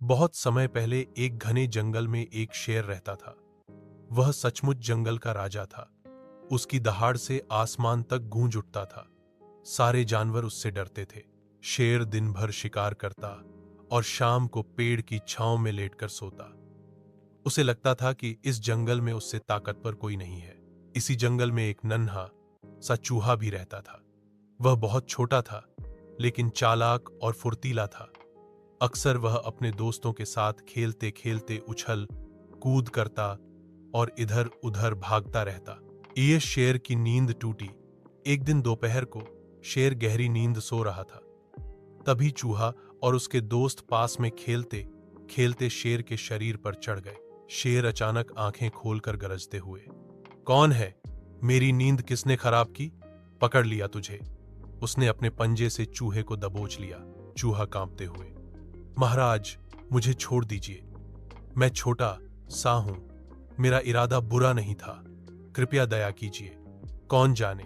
बहुत समय पहले एक घने जंगल में एक शेर रहता था। वह सचमुच जंगल का राजा था। उसकी दहाड़ से आसमान तक गूंज उठता था। सारे जानवर उससे डरते थे। शेर दिन भर शिकार करता और शाम को पेड़ की छांव में लेटकर सोता। उसे लगता था कि इस जंगल में उससे ताकतवर कोई नहीं है। इसी जंगल में एक नन्हा सा चूहा भी रहता था। वह बहुत छोटा था, लेकिन चालाक और फुर्तीला था। अक्सर वह अपने दोस्तों के साथ खेलते खेलते उछल कूद करता और इधर उधर भागता रहता। ये शेर की नींद टूटी। एक दिन दोपहर को शेर गहरी नींद सो रहा था। तभी चूहा और उसके दोस्त पास में खेलते खेलते शेर के शरीर पर चढ़ गए। शेर अचानक आंखें खोलकर गरजते हुए, कौन है? मेरी नींद किसने खराब की? पकड़ लिया तुझे। उसने अपने पंजे से चूहे को दबोच लिया। चूहा कांपते हुए, महाराज, मुझे छोड़ दीजिए। मैं छोटा सा हूं। मेरा इरादा बुरा नहीं था। कृपया दया कीजिए। कौन जाने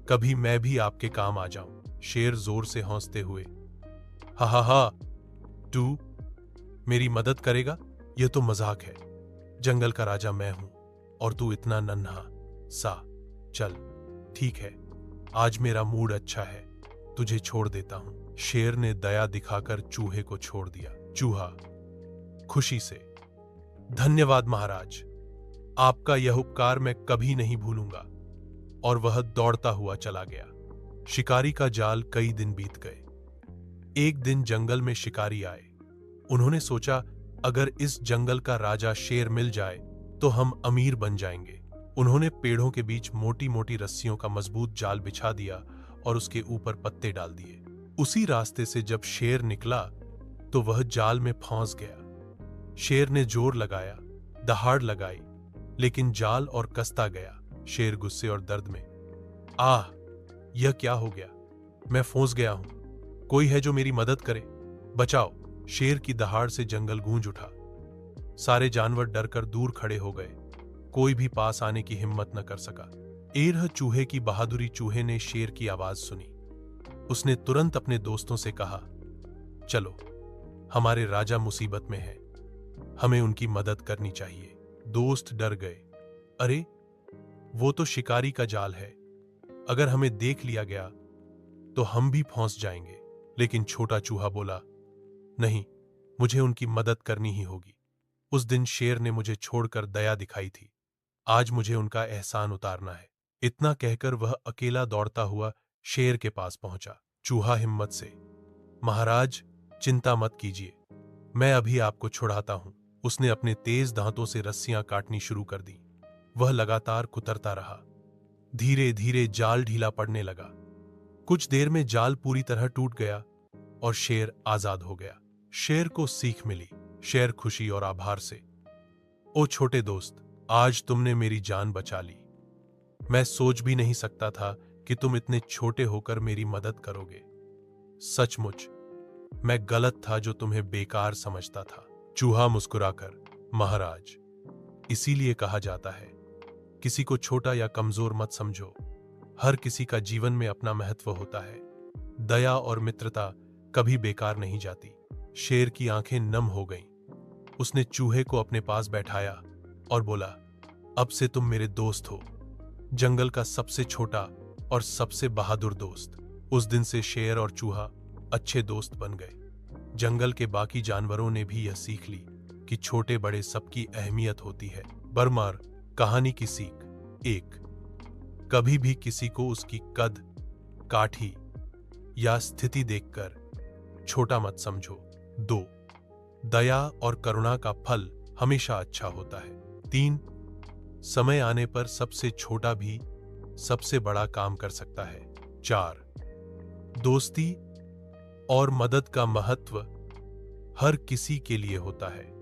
कभी मैं भी आपके काम आ जाऊं। शेर जोर से हंसते हुए, हा हा हा, तू मेरी मदद करेगा? यह तो मजाक है। जंगल का राजा मैं हूं और तू इतना नन्हा सा। चल ठीक है, आज मेरा मूड अच्छा है, तुझे छोड़ देता हूं। शेर ने दया दिखाकर चूहे को छोड़ दिया। चूहा खुशी से, धन्यवाद महाराज, आपका यह उपकार मैं कभी नहीं भूलूंगा। और वह दौड़ता हुआ चला गया। शिकारी का जाल कई दिन बीत गए। एक दिन जंगल में शिकारी आए। उन्होंने सोचा, अगर इस जंगल का राजा शेर मिल जाए तो हम अमीर बन जाएंगे। उन्होंने पेड़ों के बीच मोटी मोटी रस्सियों का मजबूत जाल बिछा दिया और उसके ऊपर पत्ते डाल दिए। उसी रास्ते से जब शेर निकला तो वह जाल में फंस गया। शेर ने जोर लगाया, दहाड़ लगाई, लेकिन जाल और कसता गया। शेर गुस्से और दर्द में, आह, यह क्या हो गया? मैं फंस गया हूं। कोई है जो मेरी मदद करे? बचाओ। शेर की दहाड़ से जंगल गूंज उठा। सारे जानवर डरकर दूर खड़े हो गए। कोई भी पास आने की हिम्मत न कर सका। एरह चूहे की बहादुरी चूहे ने शेर की आवाज सुनी। उसने तुरंत अपने दोस्तों से कहा, चलो, हमारे राजा मुसीबत में है, हमें उनकी मदद करनी चाहिए। दोस्त डर गए। अरे, वो तो शिकारी का जाल है। अगर हमें देख लिया गया तो हम भी फंस जाएंगे। लेकिन छोटा चूहा बोला, नहीं, मुझे उनकी मदद करनी ही होगी। उस दिन शेर ने मुझे छोड़कर दया दिखाई थी। आज मुझे उनका एहसान उतारना है। इतना कहकर वह अकेला दौड़ता हुआ शेर के पास पहुंचा। चूहा हिम्मत से, महाराज, चिंता मत कीजिए, मैं अभी आपको छुड़ाता हूं। उसने अपने तेज दांतों से रस्सियां काटनी शुरू कर दी। वह लगातार कुतरता रहा। धीरे धीरे जाल ढीला पड़ने लगा। कुछ देर में जाल पूरी तरह टूट गया और शेर आजाद हो गया। शेर को सीख मिली। शेर खुशी और आभार से, ओ छोटे दोस्त, आज तुमने मेरी जान बचा ली। मैं सोच भी नहीं सकता था कि तुम इतने छोटे होकर मेरी मदद करोगे। सचमुच मैं गलत था जो तुम्हें बेकार समझता था। चूहा मुस्कुराकर, महाराज, इसीलिए कहा जाता है, किसी को छोटा या कमजोर मत समझो। हर किसी का जीवन में अपना महत्व होता है। दया और मित्रता कभी बेकार नहीं जाती। शेर की आंखें नम हो गईं। उसने चूहे को अपने पास बैठाया और बोला, अब से तुम मेरे दोस्त हो, जंगल का सबसे छोटा और सबसे बहादुर दोस्त। उस दिन से शेर और चूहा अच्छे दोस्त बन गए। जंगल के बाकी जानवरों ने भी यह सीख ली कि छोटे बड़े सबकी अहमियत होती है। बरमार कहानी की सीख: 1, कभी भी किसी को उसकी कद, काठी या स्थिति देखकर छोटा मत समझो। 2, दया और करुणा का फल हमेशा अच्छा होता है। 3, समय आने पर सबसे छोटा भी सबसे बड़ा काम कर सकता है। 4, दोस्ती और मदद का महत्व हर किसी के लिए होता है।